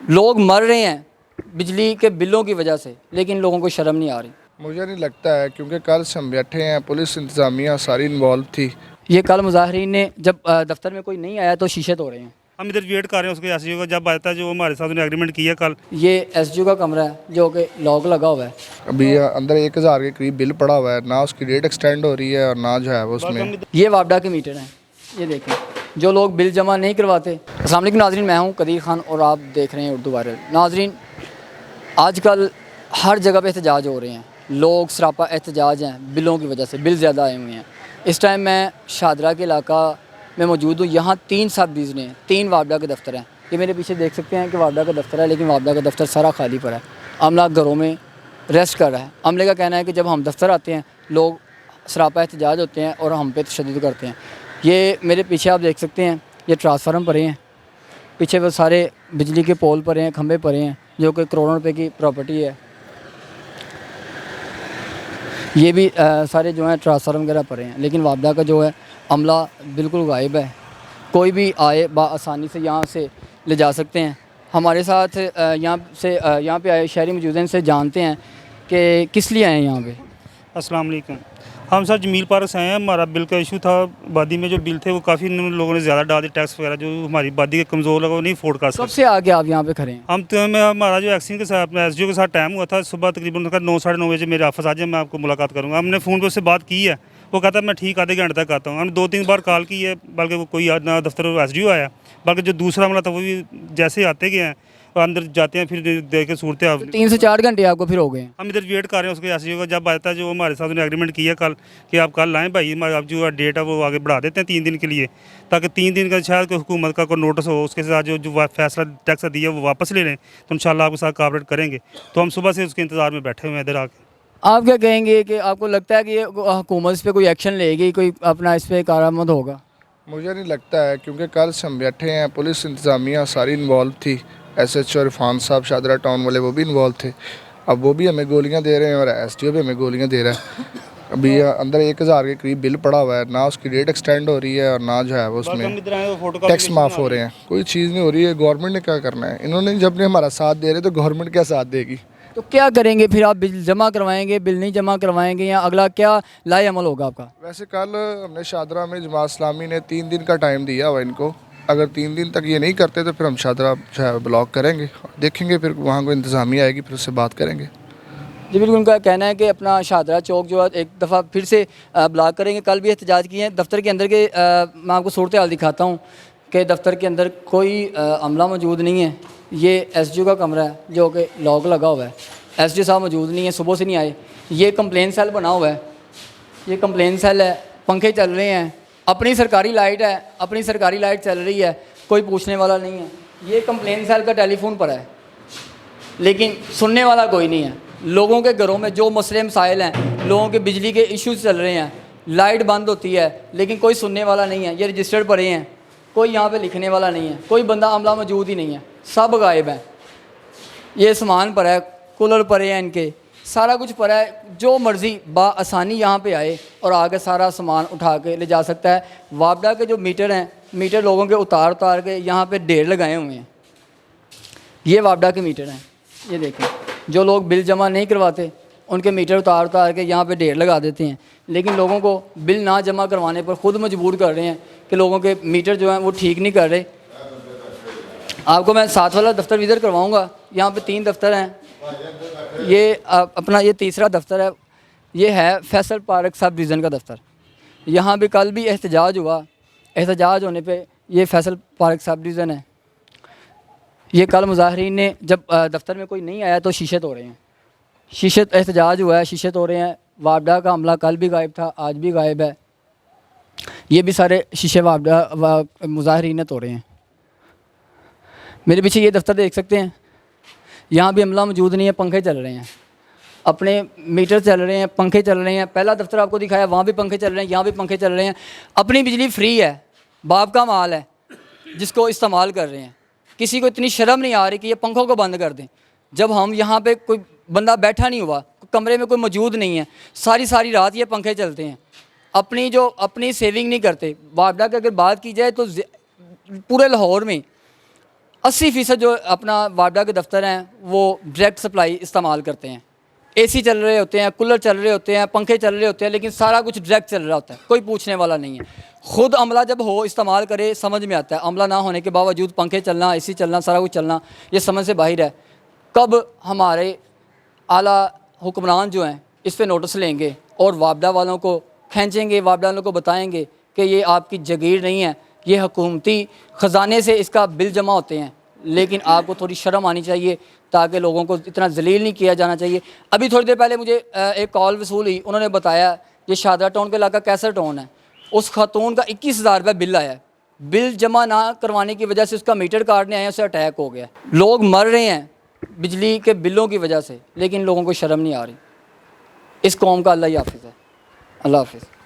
लोग मर रहे हैं बिजली के बिलों की वजह से, लेकिन लोगों को शर्म नहीं आ रही। मुझे नहीं लगता है, क्योंकि कल से हम बैठे हैं, पुलिस इंतज़ामिया सारी इन्वॉल्व थी। ये कल मुजाहरीन ने जब दफ्तर में कोई नहीं आया तो शीशे तोड़े हैं। हम इधर वेट कर रहे हैं उसके एसडीओ का, जब आता है जो हमारे साथ उन्होंने एग्रीमेंट किया कल। ये एसडीओ का कमरा है जो कि लॉक लगा हुआ है। अभी अंदर 1000 के करीब बिल पड़ा हुआ है, ना उसकी डेट एक्सटेंड हो रही है और ना जो है वो उसमें। ये वापडा के मीटर हैं, ये देखें, जो लोग बिल जमा नहीं करवाते। अस्सलाम वालेकुम नाजरीन, मैं हूँ कदीर खान और आप देख रहे हैं उर्दू वायरल। नाजरीन, आजकल हर जगह पे एहतजाज हो रहे हैं, लोग सरापा एहतजाज हैं बिलों की वजह से, बिल ज़्यादा आए हुए हैं। इस टाइम मैं शादरा के इलाका में मौजूद हूँ। यहाँ 3 सब डिवीज़न हैं, 3 वापडा के दफ्तर हैं। ये मेरे पीछे देख सकते हैं कि वापडा का दफ्तर है, लेकिन वापडा का दफ्तर सारा खाली पड़ा है। अमला घरों में रेस्ट कर रहा है। अमले का कहना है कि जब हम दफ्तर आते हैं लोग सरापा एहतजाज होते हैं और हम पे तशद्दुद करते हैं। ये मेरे पीछे आप देख सकते हैं, ये ट्रांसफार्मर पड़े हैं, पीछे वो सारे बिजली के पोल पड़े हैं, खंभे पड़े हैं, जो कि करोड़ों रुपए की प्रॉपर्टी है। ये भी सारे जो हैं ट्रांसफार्मर वगैरह पड़े हैं, लेकिन वापडा का जो है अमला बिल्कुल गायब है। कोई भी आए आसानी से यहाँ से ले जा सकते हैं। हमारे साथ यहाँ पे आए शहरी मौजूद हैं, इनसे जानते हैं कि किस लिए आए हैं यहाँ पे। अस्सलाम वालेकुम। हम सर जमील पार्क से आए हैं। हमारा बिल का इशू था, आबादी में जो बिल थे वो काफ़ी लोगों ने ज़्यादा डाल दिए, टैक्स वगैरह, जो हमारी आबादी के कमज़ोर लोग वो नहीं अफोर्ड कर कब सकते। से आके आप यहाँ पे खड़े हैं? हम तो हमारा जो एक्सीडेंट के साथ एसडीओ के साथ टाइम हुआ था, सुबह तकरीबन उनका 9 साढ़े 9 बजे मेरे ऑफिस आ जाए, मैं आपको मुलाकात करूँगा। हमने फ़ोन पर उससे बात की है, वो कहता है मैं ठीक आधे घंटे तक आता हूँ। हमने 2-3 बार कॉल की है, बल्कि वो कोई ना दफ्तर एसडीओ आया, बल्कि जो दूसरा मामला था वो भी जैसे आते गए हैं और अंदर जाते हैं, फिर देख के सूरत हाल। 3 से 4 घंटे आपको फिर हो गए हैं। हम इधर वेट कर रहे हैं उसके एसडीओ का, जब आता है जो हमारे साथ उन्होंने एग्रीमेंट किया कल कि आप कल आएँ भाई, आप जो डेट है वो आगे बढ़ा देते हैं 3 दिन के लिए, ताकि 3 दिन का शायद कोई हुकूमत का कोई नोटिस हो, उसके साथ जो फैसला टैक्स दिया वो वापस ले लें, तो इंशाल्लाह आपके साथ कोऑपरेट करेंगे। तो हम सुबह से उसके इंतज़ार में बैठे हुए हैं इधर आके। आप क्या कहेंगे कि आपको लगता है कि ये हुकूमत इस पे कोई एक्शन लेगी, कोई अपना इस पे कारामद होगा? मुझे नहीं लगता है, क्योंकि कल से हम बैठे हैं, पुलिस इंतज़ामिया सारी इन्वॉल्व थी। SHO इरफान साहब शादरा टाउन वाले वो भी इन्वॉल्व थे। अब वो भी हमें गोलियां दे रहे हैं और SDO भी हमें गोलियां दे रहा है। अभी अंदर 1000 के करीब बिल पड़ा हुआ है, ना उसकी डेट एक्सटेंड हो रही है और ना जो है वो हम उसमें इधर आए फोटो टैक्स माफ़ हो रहे हैं। कोई चीज़ नहीं हो रही है। गवर्नमेंट ने क्या करना है? इन्होंने जब ने हमारा साथ दे रहे तो गवर्नमेंट क्या साथ देगी? तो क्या करेंगे फिर? आप बिल जमा करवाएंगे, बिल नहीं जमा करवाएंगे, या अगला क्या लाए अमल होगा आपका? वैसे कल हमने शादरा में जमात इस्लामी ने 3 दिन का टाइम दिया हुआ इनको। अगर 3 दिन तक ये नहीं करते तो फिर हम शादरा जो है ब्लॉक करेंगे, देखेंगे फिर वहाँ को इंतज़ामिया आएगी, फिर उससे बात करेंगे। जी बिल्कुल, उनका कहना है कि अपना शादरा चौक जो है एक दफ़ा फिर से ब्लॉक करेंगे। कल भी एहतजाज किए हैं दफ्तर के अंदर के। मैं आपको सूरत हाल दिखाता हूँ कि दफ्तर के अंदर कोई अमला मौजूद नहीं है। ये SDO का कमरा है जो कि लॉक लगा हुआ है। SDO साहब मौजूद नहीं है, सुबह से नहीं आए। ये कंप्लेन सेल बना हुआ है, ये कंप्लेन सेल है, पंखे चल रहे हैं, अपनी सरकारी लाइट है, अपनी सरकारी लाइट चल रही है, कोई पूछने वाला नहीं है। ये कंप्लेन सेल का टेलीफोन पर है, लेकिन सुनने वाला कोई नहीं है। लोगों के घरों में जो मसले मसाइल हैं, लोगों के बिजली के इश्यूज चल रहे हैं, लाइट बंद होती है, लेकिन कोई सुनने वाला नहीं है। ये रजिस्टर्ड पड़े हैं, कोई यहाँ पे लिखने वाला नहीं है, कोई बंदा अमला मौजूद ही नहीं है, सब गायब है। ये सामान पर है, कूलर पड़े हैं इनके, सारा कुछ पड़ा है। जो मर्ज़ी आसानी यहाँ पे आए और आगे सारा सामान उठा के ले जा सकता है। वापडा के जो मीटर हैं, मीटर लोगों के उतार उतार के यहाँ पे ढेर लगाए हुए हैं। ये वापडा के मीटर हैं, ये देखें, जो लोग बिल जमा नहीं करवाते उनके मीटर उतार उतार के यहाँ पे ढेर लगा देते हैं, लेकिन लोगों को बिल ना जमा करवाने पर ख़ुद मजबूर कर रहे हैं कि लोगों के मीटर जो हैं वो ठीक नहीं कर रहे। आपको मैं साथ वाला दफ्तर विज़िट करवाऊँगा। यहाँ पे 3 दफ्तर हैं। ये अपना ये तीसरा दफ्तर है, ये है फैसल पार्क सब डिवीज़न का दफ्तर। यहाँ भी कल भी एहतजाज हुआ। एहतजाज होने पे ये फैसल पार्क सब डिवीज़न है। ये कल मुजाहरीन ने जब दफ्तर में कोई नहीं आया तो शीशे तोड़े हैं। शीशे एहतजाज हुआ है, शीशे तोड़े हैं। वापडा का अमला कल भी गायब था, आज भी गायब है। ये भी सारे शीशे वापडा मुजाहरीन ने तोड़े हैं। मेरे पीछे ये दफ्तर देख सकते हैं, यहाँ भी अमला मौजूद नहीं है, पंखे चल रहे हैं, अपने मीटर चल रहे हैं, पंखे चल रहे हैं। पहला दफ्तर आपको दिखाया, वहाँ भी पंखे चल रहे हैं, यहाँ भी पंखे चल रहे हैं। अपनी बिजली फ्री है, बाप का माल है जिसको इस्तेमाल कर रहे हैं। किसी को इतनी शर्म नहीं आ रही कि ये पंखों को बंद कर दें, जब हम यहाँ पे कोई बंदा बैठा नहीं हुआ, कमरे में कोई मौजूद नहीं है, सारी सारी रात ये पंखे चलते हैं। अपनी सेविंग नहीं करते। वापडा की अगर बात की जाए तो पूरे लाहौर में 80% जो अपना वापडा के दफ्तर हैं वो डायरेक्ट सप्लाई इस्तेमाल करते हैं। एसी चल रहे होते हैं, कूलर चल रहे होते हैं, पंखे चल रहे होते हैं, लेकिन सारा कुछ डायरेक्ट चल रहा होता है, कोई पूछने वाला नहीं है। खुद अमला जब हो इस्तेमाल करे समझ में आता है, अमला ना होने के बावजूद पंखे चलना, एसी चलना, सारा कुछ चलना, ये समझ से बाहर है। कब हमारे आला हुक्मरान जो हैं इस पर नोटिस लेंगे और वापडा वालों को खींचेंगे, वापडा वालों को बताएंगे कि ये आपकी जगीर नहीं है, ये हुकूमती ख़जाने से इसका बिल जमा होते हैं, लेकिन आपको थोड़ी शर्म आनी चाहिए ताकि लोगों को इतना जलील नहीं किया जाना चाहिए। अभी थोड़ी देर पहले मुझे एक कॉल वसूल हुई, उन्होंने बताया ये शादरा टाउन का इलाका कैसा टाउन है, उस खातून का 21,000 रुपये बिल आया है। बिल जमा ना करवाने की वजह से उसका मीटर कार्ड नहीं आया, उससे अटैक हो गया। लोग मर रहे हैं बिजली के बिलों की वजह से, लेकिन लोगों को शर्म नहीं आ रही। इस कौम का अल्लाह ही हाफिज़ है। अल्लाह हाफिज़।